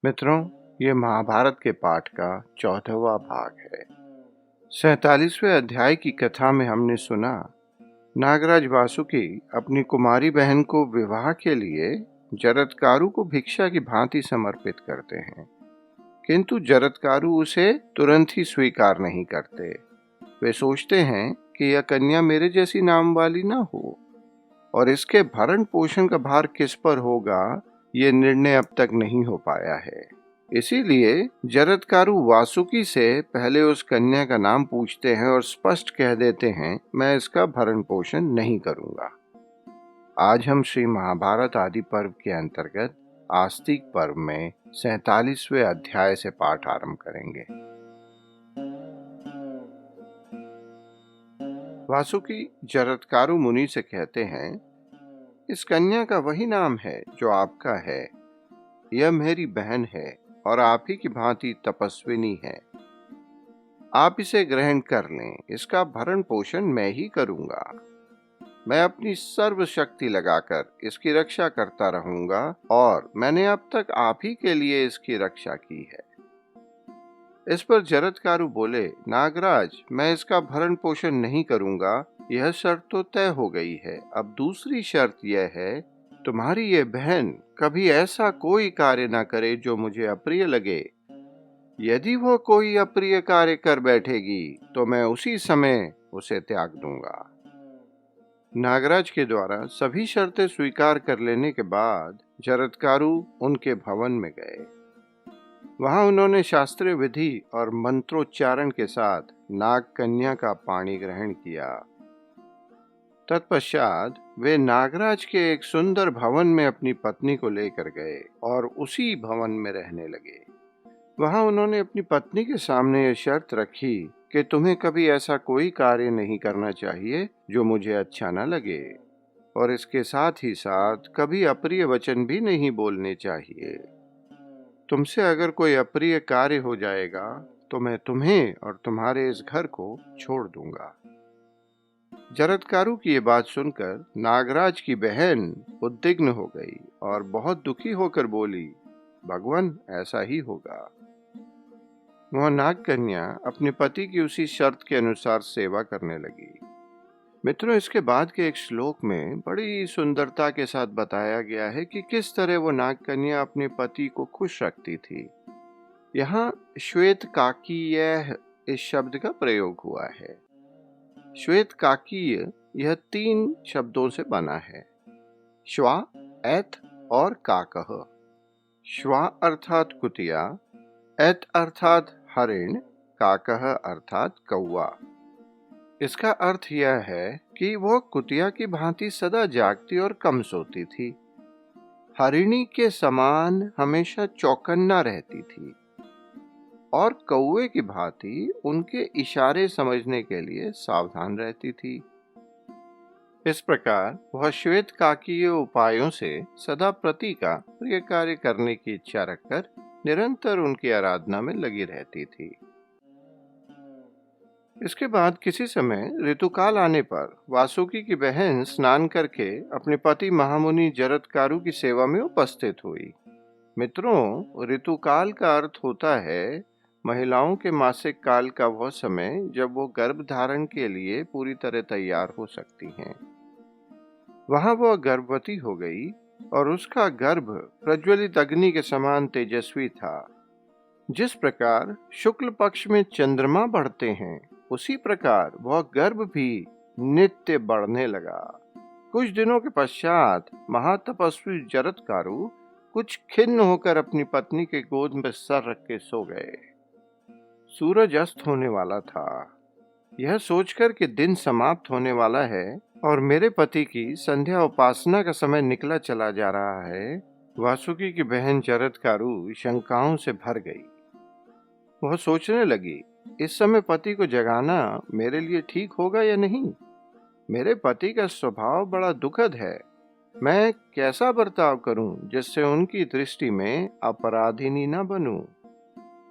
मित्रों, ये महाभारत के पाठ का 14वां भाग है। 47वें अध्याय की कथा में हमने सुना, नागराज वासुकी अपनी कुमारी बहन को विवाह के लिए जरत्कारु को भिक्षा की भांति समर्पित करते हैं, किंतु जरत्कारु उसे तुरंत ही स्वीकार नहीं करते। वे सोचते हैं कि यह कन्या मेरे जैसी नाम वाली ना हो और इसके भरण पोषण का भार किस पर होगा, ये निर्णय अब तक नहीं हो पाया है। इसीलिए जरत्कारु वासुकी से पहले उस कन्या का नाम पूछते हैं और स्पष्ट कह देते हैं, मैं इसका भरण पोषण नहीं करूंगा। आज हम श्री महाभारत आदि पर्व के अंतर्गत आस्तिक पर्व में 47वें अध्याय से पाठ आरंभ करेंगे। वासुकी जरत्कारु मुनि से कहते हैं, इस कन्या का वही नाम है जो आपका है। यह मेरी बहन है और आप ही की भांति तपस्विनी है। आप इसे ग्रहण कर लें, इसका भरण पोषण मैं ही करूंगा। मैं अपनी सर्व शक्ति लगाकर इसकी रक्षा करता रहूंगा और मैंने अब तक आप ही के लिए इसकी रक्षा की है। इस पर जरत्कारु बोले, नागराज, मैं इसका भरण पोषण नहीं करूंगा, यह शर्त तो तय हो गई है। अब दूसरी शर्त यह है, तुम्हारी ये बहन कभी ऐसा कोई कार्य ना करे जो मुझे अप्रिय लगे। यदि वह कोई अप्रिय कार्य कर बैठेगी तो मैं उसी समय उसे त्याग दूंगा। नागराज के द्वारा सभी शर्तें स्वीकार कर लेने के बाद जरत्कारु उनके भवन में गए। वहां उन्होंने शास्त्रीय विधि और मंत्रोच्चारण के साथ नाग कन्या का पाणी ग्रहण किया। तत्पश्चात वे नागराज के एक सुंदर भवन में अपनी पत्नी को लेकर गए और उसी भवन में रहने लगे। वहां उन्होंने अपनी पत्नी के सामने यह शर्त रखी कि तुम्हें कभी ऐसा कोई कार्य नहीं करना चाहिए जो मुझे अच्छा न लगे, और इसके साथ ही साथ कभी अप्रिय वचन भी नहीं बोलने चाहिए। तुमसे अगर कोई अप्रिय कार्य हो जाएगा तो मैं तुम्हें और तुम्हारे इस घर को छोड़ दूंगा। जरत्कारु की ये बात सुनकर नागराज की बहन उद्विग्न हो गई और बहुत दुखी होकर बोली, भगवान, ऐसा ही होगा। वह नाग कन्या अपने पति की उसी शर्त के अनुसार सेवा करने लगी। मित्रों, इसके बाद के एक श्लोक में बड़ी सुंदरता के साथ बताया गया है कि किस तरह वो नाग कन्या अपने पति को खुश रखती थी। यहाँ श्वेत काकीय इस शब्द का प्रयोग हुआ है। श्वेत काकीय यह 3 शब्दों से बना है, श्वा, ऐत और काकः। श्वा अर्थात कुतिया, ऐत अर्थात हरिण, काकः अर्थात कौवा। इसका अर्थ यह है कि वह कुतिया की भांति सदा जागती और कम सोती थी, हरिणी के समान हमेशा चौकन्ना रहती थी और कौवे की भांति उनके इशारे समझने के लिए सावधान रहती थी। इस प्रकार वह श्वेत काकीय उपायों से सदा प्रति का प्रिय कार्य करने की इच्छा रखकर निरंतर उनकी आराधना में लगी रहती थी। इसके बाद किसी समय ऋतुकाल आने पर वासुकी की बहन स्नान करके अपने पति महामुनि जरत्कारु की सेवा में उपस्थित हुई। मित्रों, ऋतुकाल का अर्थ होता है महिलाओं के मासिक काल का वह समय जब वो गर्भ धारण के लिए पूरी तरह तैयार हो सकती हैं। वहां वह गर्भवती हो गई और उसका गर्भ प्रज्वलित अग्नि के समान तेजस्वी था। जिस प्रकार शुक्ल पक्ष में चंद्रमा बढ़ते हैं, उसी प्रकार वह गर्भ भी नित्य बढ़ने लगा। कुछ दिनों के पश्चात महातपस्वी जरत्कारु कुछ खिन्न होकर अपनी पत्नी के गोद में सर रख के सो गए। सूरज अस्त होने वाला था। यह सोचकर कि दिन समाप्त होने वाला है और मेरे पति की संध्या उपासना का समय निकला चला जा रहा है, वासुकी की बहन जरत्कारु शंकाओं से भर गई। वह सोचने लगी, इस समय पति को जगाना मेरे लिए ठीक होगा या नहीं। मेरे पति का स्वभाव बड़ा दुखद है। मैं कैसा बर्ताव करूं जिससे उनकी दृष्टि में अपराधिनी न बनूं।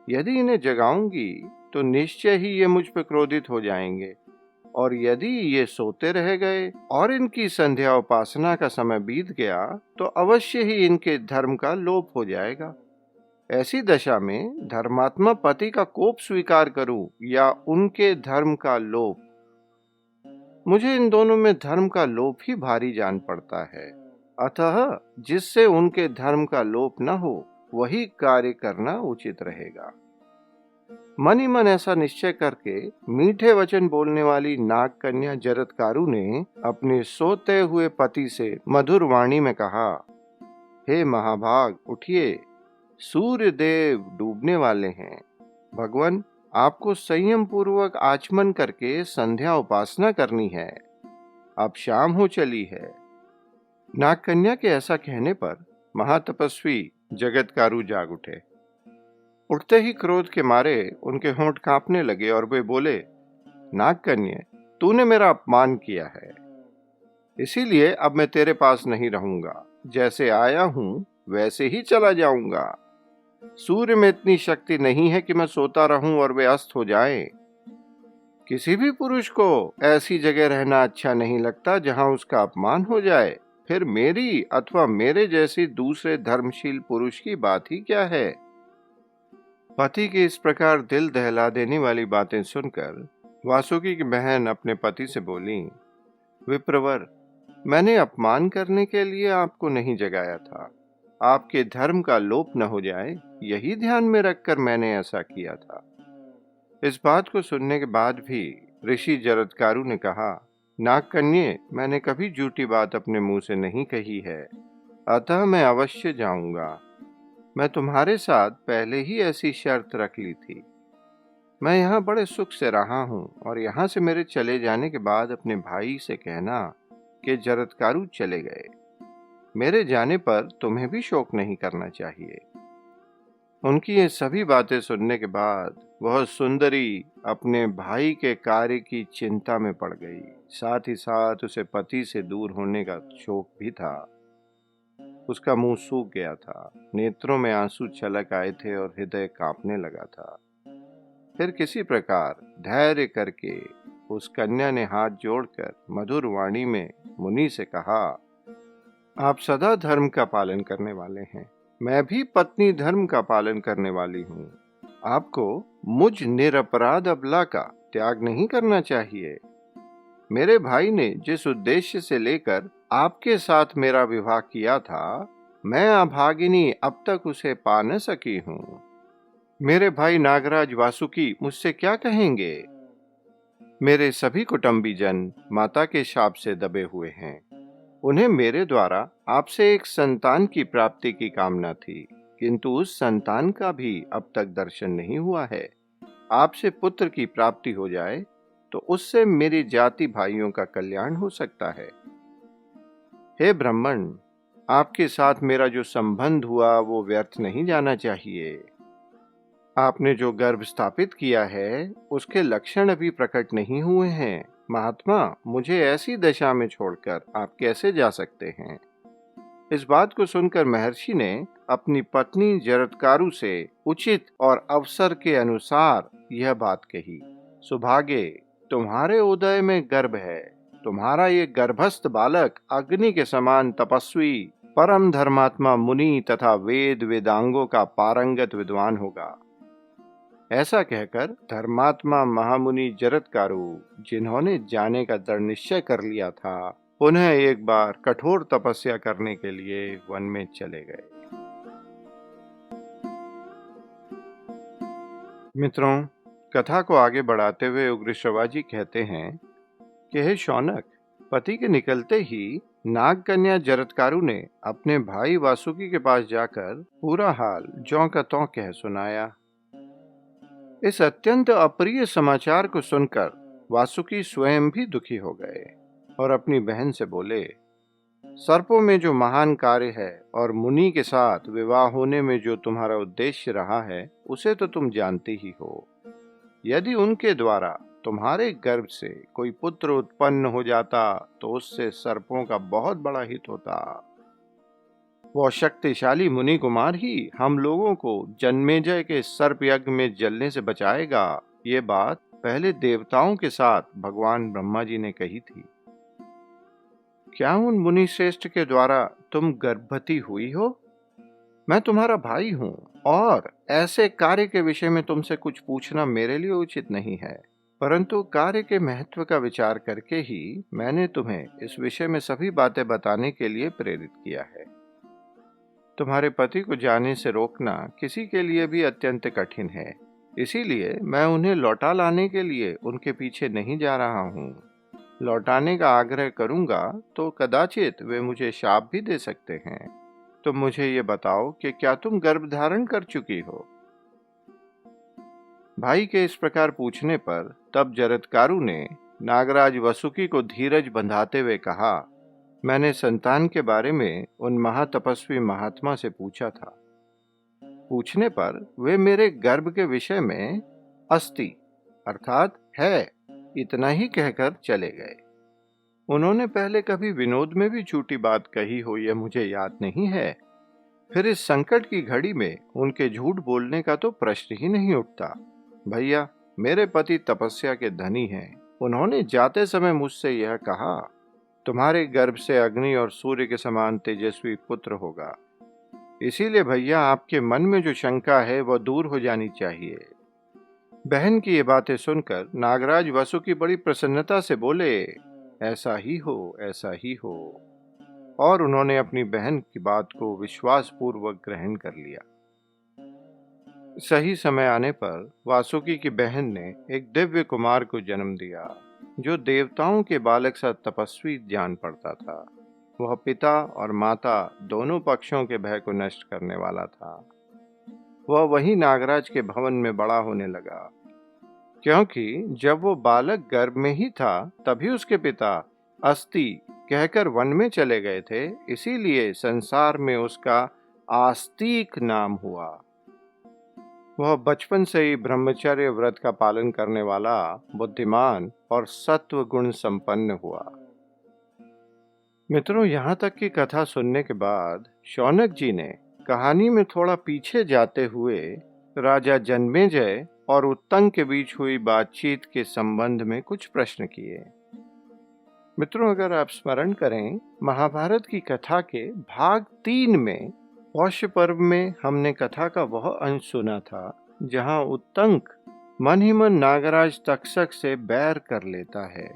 यदि इन्हें जगाऊंगी तो निश्चय ही ये मुझ पर क्रोधित हो जाएंगे, और यदि ये सोते रह गए और इनकी संध्या उपासना का समय बीत गया तो अवश्य ही इनके धर्म का लोप हो जाएगा। ऐसी दशा में धर्मात्मा पति का कोप स्वीकार करूं या उनके धर्म का लोप? मुझे इन दोनों में धर्म का लोप ही भारी जान पड़ता है। अतः जिससे उनके धर्म का लोप न हो वही कार्य करना उचित रहेगा। मन ही मन ऐसा निश्चय करके मीठे वचन बोलने वाली नाग कन्या जरत्कारु ने अपने सोते हुए पति से मधुर वाणी में कहा, हे महाभाग, उठिए, सूर्य देव डूबने वाले हैं। भगवान, आपको संयम पूर्वक आचमन करके संध्या उपासना करनी है। अब शाम हो चली है। नागकन्या के ऐसा कहने पर महातपस्वी जगत्कारु जाग उठे। उठते ही क्रोध के मारे उनके होंठ कांपने लगे और वे बोले, नागकन्या, तूने मेरा अपमान किया है, इसीलिए अब मैं तेरे पास नहीं रहूंगा। जैसे आया हूं वैसे ही चला जाऊंगा। सूर्य में इतनी शक्ति नहीं है कि मैं सोता रहूं और वे अस्त हो जाएं। किसी भी पुरुष को ऐसी जगह रहना अच्छा नहीं लगता जहां उसका अपमान हो जाए। फिर मेरी अथवा मेरे जैसी दूसरे धर्मशील पुरुष की बात ही क्या है? पति की इस प्रकार दिल दहला देने वाली बातें सुनकर वासुकी की बहन अपने पति से बोली, विप्रवर, मैंने अपमान करने के लिए आपको नहीं जगाया था। आपके धर्म का लोप न हो जाए यही ध्यान में रखकर मैंने ऐसा किया था। इस बात को सुनने के बाद भी ऋषि जरत्कारु ने कहा, नागकन्ये, मैंने कभी झूठी बात अपने मुंह से नहीं कही है, अतः मैं अवश्य जाऊंगा। मैं तुम्हारे साथ पहले ही ऐसी शर्त रख ली थी। मैं यहाँ बड़े सुख से रहा हूँ और यहाँ से मेरे चले जाने के बाद अपने भाई से कहना कि जरत्कारु चले गए। मेरे जाने पर तुम्हें भी शोक नहीं करना चाहिए। उनकी ये सभी बातें सुनने के बाद वह सुंदरी अपने भाई के कार्य की चिंता में पड़ गई। साथ ही साथ उसे पति से दूर होने का शोक भी था। उसका मुंह सूख गया था, नेत्रों में आंसू छलक आए थे और हृदय कांपने लगा था। फिर किसी प्रकार धैर्य करके उस कन्या ने हाथ जोड़कर मधुर वाणी में मुनि से कहा, आप सदा धर्म का पालन करने वाले हैं, मैं भी पत्नी धर्म का पालन करने वाली हूँ। आपको मुझ निरपराध अबला का त्याग नहीं करना चाहिए। मेरे भाई ने जिस उद्देश्य से लेकर आपके साथ मेरा विवाह किया था, मैं अभागिनी अब तक उसे पा न सकी हूँ। मेरे भाई नागराज वासुकी मुझसे क्या कहेंगे? मेरे सभी कुटुंबीजन माता के शाप से दबे हुए हैं। उन्हें मेरे द्वारा आपसे एक संतान की प्राप्ति की कामना थी, किंतु उस संतान का भी अब तक दर्शन नहीं हुआ है। आपसे पुत्र की प्राप्ति हो जाए तो उससे मेरी जाति भाइयों का कल्याण हो सकता है। हे ब्राह्मण, आपके साथ मेरा जो संबंध हुआ वो व्यर्थ नहीं जाना चाहिए। आपने जो गर्भ स्थापित किया है उसके लक्षण अभी प्रकट नहीं हुए हैं। महात्मा, मुझे ऐसी दशा में छोड़कर आप कैसे जा सकते हैं? इस बात को सुनकर महर्षि ने अपनी पत्नी जरत्कारु से उचित और अवसर के अनुसार यह बात कही, सुभागे, तुम्हारे उदय में गर्भ है। तुम्हारा ये गर्भस्थ बालक अग्नि के समान तपस्वी, परम धर्मात्मा मुनि तथा वेद वेदांगों का पारंगत विद्वान होगा। ऐसा कहकर धर्मात्मा महामुनि जरत्कारु, जिन्होंने जाने का दृढ़ निश्चय कर लिया था, पुनः एक बार कठोर तपस्या करने के लिए वन में चले गए। मित्रों, कथा को आगे बढ़ाते हुए उग्रश्रवा जी कहते हैं कि हे शौनक, पति के निकलते ही नाग कन्या जरत्कारु ने अपने भाई वासुकी के पास जाकर पूरा हाल ज्यों का त्यों कह सुनाया। इस अत्यंत अप्रिय समाचार को सुनकर वासुकी स्वयं भी दुखी हो गए और अपनी बहन से बोले, सर्पों में जो महान कार्य है और मुनि के साथ विवाह होने में जो तुम्हारा उद्देश्य रहा है उसे तो तुम जानते ही हो। यदि उनके द्वारा तुम्हारे गर्भ से कोई पुत्र उत्पन्न हो जाता तो उससे सर्पों का बहुत बड़ा हित होता। वह शक्तिशाली मुनि कुमार ही हम लोगों को जन्मेजय के सर्प यज्ञ में जलने से बचाएगा। ये बात पहले देवताओं के साथ भगवान ब्रह्मा जी ने कही थी। क्या उन मुनि श्रेष्ठ के द्वारा तुम गर्भवती हुई हो? मैं तुम्हारा भाई हूं और ऐसे कार्य के विषय में तुमसे कुछ पूछना मेरे लिए उचित नहीं है, परंतु कार्य के महत्व का विचार करके ही मैंने तुम्हें इस विषय में सभी बातें बताने के लिए प्रेरित किया है। तुम्हारे पति को जाने से रोकना किसी के लिए भी अत्यंत कठिन है, इसीलिए मैं उन्हें लौटा लाने के लिए उनके पीछे नहीं जा रहा हूँ। लौटाने का आग्रह करूंगा तो कदाचित वे मुझे शाप भी दे सकते हैं। तुम मुझे ये बताओ कि क्या तुम गर्भ धारण कर चुकी हो? भाई के इस प्रकार पूछने पर तब जरत्कारु ने नागराज वसुकी को धीरज बंधाते हुए कहा, मैंने संतान के बारे में उन महातपस्वी महात्मा से पूछा था। पूछने पर वे मेरे गर्भ के विषय में अस्ति अर्थात है इतना ही कहकर चले गए। उन्होंने पहले कभी विनोद में भी झूठी बात कही हो यह मुझे याद नहीं है, फिर इस संकट की घड़ी में उनके झूठ बोलने का तो प्रश्न ही नहीं उठता। भैया, मेरे पति तपस्या के धनी हैं। उन्होंने जाते समय मुझसे यह कहा, तुम्हारे गर्भ से अग्नि और सूर्य के समान तेजस्वी पुत्र होगा। इसीलिए भैया, आपके मन में जो शंका है वह दूर हो जानी चाहिए। बहन की ये बातें सुनकर नागराज वसुकी बड़ी प्रसन्नता से बोले, ऐसा ही हो, ऐसा ही हो। और उन्होंने अपनी बहन की बात को विश्वास पूर्वक ग्रहण कर लिया। सही समय आने पर वासुकी की बहन ने एक दिव्य कुमार को जन्म दिया, जो देवताओं के बालक सा तपस्वी जान पड़ता था। वह पिता और माता दोनों पक्षों के भय को नष्ट करने वाला था। वह वही नागराज के भवन में बड़ा होने लगा, क्योंकि जब वो बालक गर्भ में ही था तभी उसके पिता अस्ति कहकर वन में चले गए थे, इसीलिए संसार में उसका आस्तिक नाम हुआ। वह बचपन से ही ब्रह्मचर्य व्रत का पालन करने वाला, बुद्धिमान और सत्व गुण संपन्न हुआ। मित्रों, यहाँ तक की कथा सुनने के बाद शौनक जी ने कहानी में थोड़ा पीछे जाते हुए राजा जन्मेजय और उत्तंग के बीच हुई बातचीत के संबंध में कुछ प्रश्न किए। मित्रों, अगर आप स्मरण करें, महाभारत की कथा के भाग 3 में पौष पर्व में हमने कथा का वह अंश सुना था जहां उत्तंक मन ही मन नागराज तक्षक से बैर कर लेता है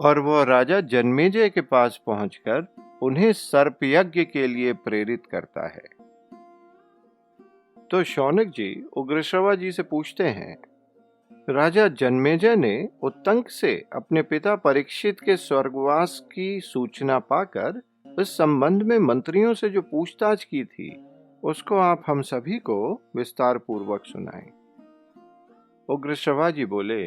और वह राजा जन्मेजय के पास पहुंचकर उन्हें सर्प यज्ञ के लिए प्रेरित करता है। तो शौनक जी उग्रश्रवा जी से पूछते हैं, राजा जन्मेजय ने उत्तंक से अपने पिता परीक्षित के स्वर्गवास की सूचना पाकर इस संबंध में मंत्रियों से जो पूछताछ की थी उसको आप हम सभी को विस्तार पूर्वक सुनाएं। उग्रश्रवा जी बोले,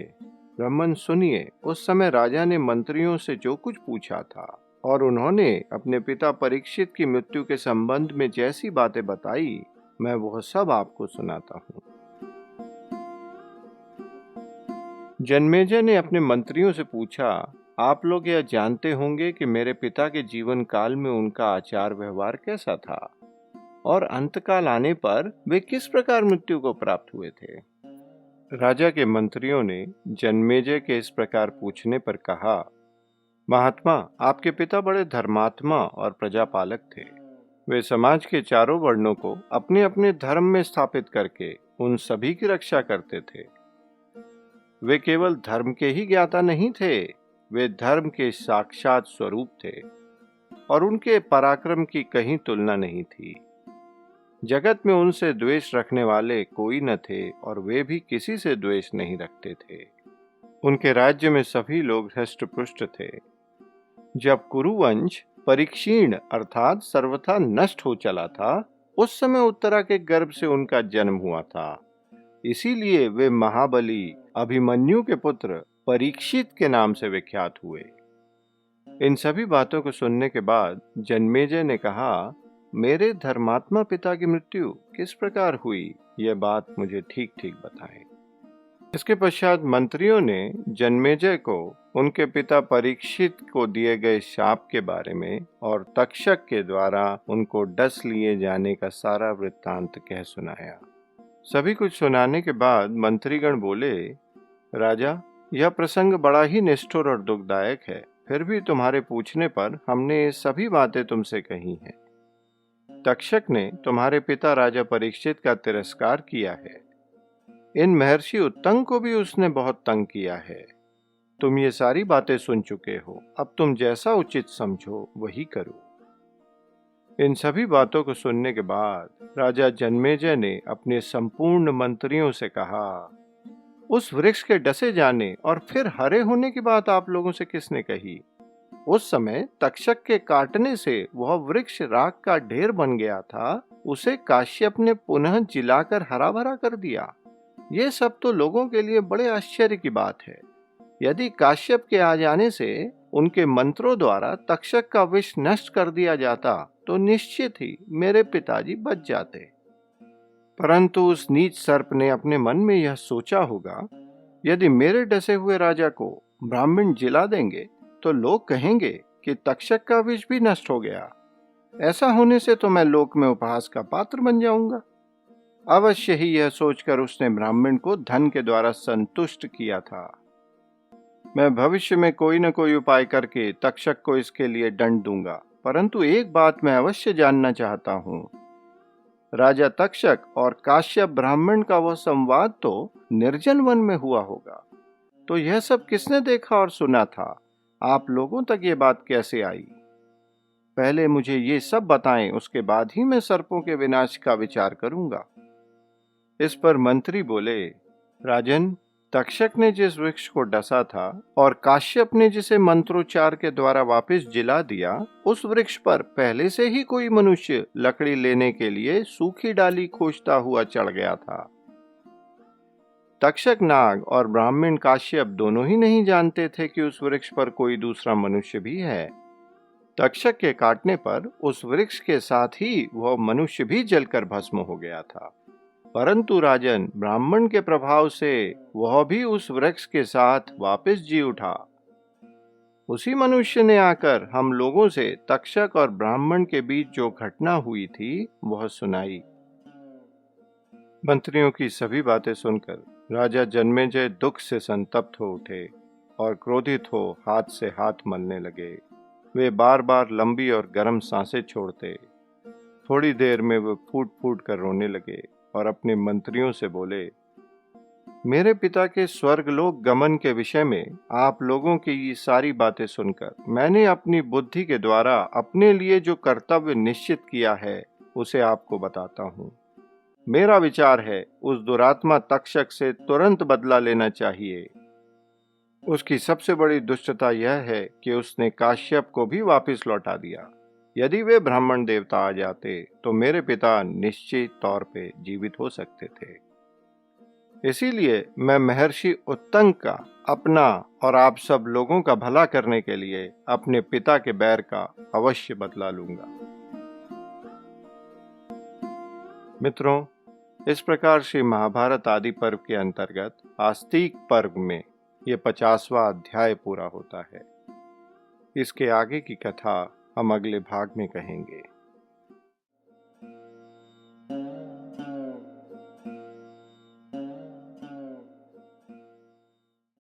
ब्राह्मण सुनिए, उस समय राजा ने मंत्रियों से जो कुछ पूछा था और उन्होंने अपने पिता परीक्षित की मृत्यु के संबंध में जैसी बातें बताई, मैं वह सब आपको सुनाता हूँ। जन्मेजय ने अपने मंत्रियों से पूछा, आप लोग यह जानते होंगे कि मेरे पिता के जीवन काल में उनका आचार व्यवहार कैसा था और अंतकाल आने पर वे किस प्रकार मृत्यु को प्राप्त हुए थे। राजा के मंत्रियों ने जन्मेजय के इस प्रकार पूछने पर कहा, महात्मा, आपके पिता बड़े धर्मात्मा और प्रजापालक थे। वे समाज के चारों वर्णों को अपने अपने धर्म में स्थापित करके उन सभी की रक्षा करते थे। वे केवल धर्म के ही ज्ञाता नहीं थे, वे धर्म के साक्षात स्वरूप थे और उनके पराक्रम की कहीं तुलना नहीं थी। जगत में उनसे द्वेष रखने वाले कोई न थे और वे भी किसी से द्वेष नहीं रखते थे। उनके राज्य में सभी लोग हृष्ट-पुष्ट थे। जब कुरुवंश परिक्षीण अर्थात सर्वथा नष्ट हो चला था, उस समय उत्तरा के गर्भ से उनका जन्म हुआ था। इसीलिए वे महाबली अभिमन्यु के पुत्र परीक्षित के नाम से विख्यात हुए। इन सभी बातों को सुनने के बाद जन्मेजय ने कहा, मेरे धर्मात्मा पिता की मृत्यु किस प्रकार हुई, यह बात मुझे ठीक ठीक बताएं। इसके पश्चात मंत्रियों ने जन्मेजय को उनके पिता परीक्षित को दिए गए शाप के बारे में और तक्षक के द्वारा उनको डस लिए जाने का सारा वृत्तांत कह सुनाया। सभी कुछ सुनाने के बाद मंत्रीगण बोले, राजा, यह प्रसंग बड़ा ही निष्ठुर और दुखदायक है, फिर भी तुम्हारे पूछने पर हमने ये सभी बातें तुमसे कही हैं। तक्षक ने तुम्हारे पिता राजा परीक्षित का तिरस्कार किया है। इन महर्षि उत्तंग को भी उसने बहुत तंग किया है। तुम ये सारी बातें सुन चुके हो, अब तुम जैसा उचित समझो वही करो। इन सभी बातों को सुनने के बाद राजा जन्मेजय ने अपने संपूर्ण मंत्रियों से कहा, उस वृक्ष के डसे जाने और फिर हरे होने की बात आप लोगों से किसने कही? उस समय तक्षक के काटने से वह वृक्ष राख का ढेर बन गया था, उसे काश्यप ने पुनः जिलाकर हरा भरा कर दिया। ये सब तो लोगों के लिए बड़े आश्चर्य की बात है। यदि काश्यप के आ जाने से उनके मंत्रों द्वारा तक्षक का विष नष्ट कर दिया जाता तो निश्चित ही मेरे पिताजी बच जाते। परंतु उस नीच सर्प ने अपने मन में यह सोचा होगा, यदि मेरे डसे हुए राजा को ब्राह्मण जिला देंगे तो लोग कहेंगे कि तक्षक का विष भी नष्ट हो गया। ऐसा होने से तो मैं लोक में उपहास का पात्र बन जाऊंगा। अवश्य ही यह सोचकर उसने ब्राह्मण को धन के द्वारा संतुष्ट किया था। मैं भविष्य में कोई न कोई उपाय करके तक्षक को इसके लिए दंड दूंगा, परंतु एक बात मैं अवश्य जानना चाहता हूँ। राजा तक्षक और काश्यप ब्राह्मण का वह संवाद तो निर्जन वन में हुआ होगा, तो यह सब किसने देखा और सुना था? आप लोगों तक ये बात कैसे आई? पहले मुझे ये सब बताएं, उसके बाद ही मैं सर्पों के विनाश का विचार करूंगा। इस पर मंत्री बोले, राजन, तक्षक ने जिस वृक्ष को डसा था और काश्यप ने जिसे मंत्रोच्चार के द्वारा वापस जिला दिया, उस वृक्ष पर पहले से ही कोई मनुष्य लकड़ी लेने के लिए सूखी डाली खोजता हुआ चढ़ गया था। तक्षक नाग और ब्राह्मण काश्यप दोनों ही नहीं जानते थे कि उस वृक्ष पर कोई दूसरा मनुष्य भी है। तक्षक के काटने पर उस वृक्ष के साथ ही वह मनुष्य भी जलकर भस्म हो गया था, परंतु राजन, ब्राह्मण के प्रभाव से वह भी उस वृक्ष के साथ वापस जी उठा। उसी मनुष्य ने आकर हम लोगों से तक्षक और ब्राह्मण के बीच जो घटना हुई थी वह सुनाई। मंत्रियों की सभी बातें सुनकर राजा जन्मेजय दुख से संतप्त हो उठे और क्रोधित हो हाथ से हाथ मलने लगे। वे बार बार लंबी और गर्म सांसें छोड़ते। थोड़ी देर में वे फूट फूट कर रोने लगे और अपने मंत्रियों से बोले, मेरे पिता के स्वर्गलोक गमन के विषय में आप लोगों की ये सारी बातें सुनकर मैंने अपनी बुद्धि के द्वारा अपने लिए जो कर्तव्य निश्चित किया है उसे आपको बताता हूँ। मेरा विचार है, उस दुरात्मा तक्षक से तुरंत बदला लेना चाहिए। उसकी सबसे बड़ी दुष्टता यह है कि उसने काश्यप को भी वापस लौटा दिया। यदि वे ब्राह्मण देवता आ जाते तो मेरे पिता निश्चित तौर पे जीवित हो सकते थे। इसीलिए मैं महर्षि उत्तंग का, अपना और आप सब लोगों का भला करने के लिए अपने पिता के बैर का अवश्य बदला लूंगा। मित्रों, इस प्रकार श्री महाभारत आदि पर्व के अंतर्गत आस्तिक पर्व में ये 50वां अध्याय पूरा होता है। इसके आगे की कथा हम अगले भाग में कहेंगे।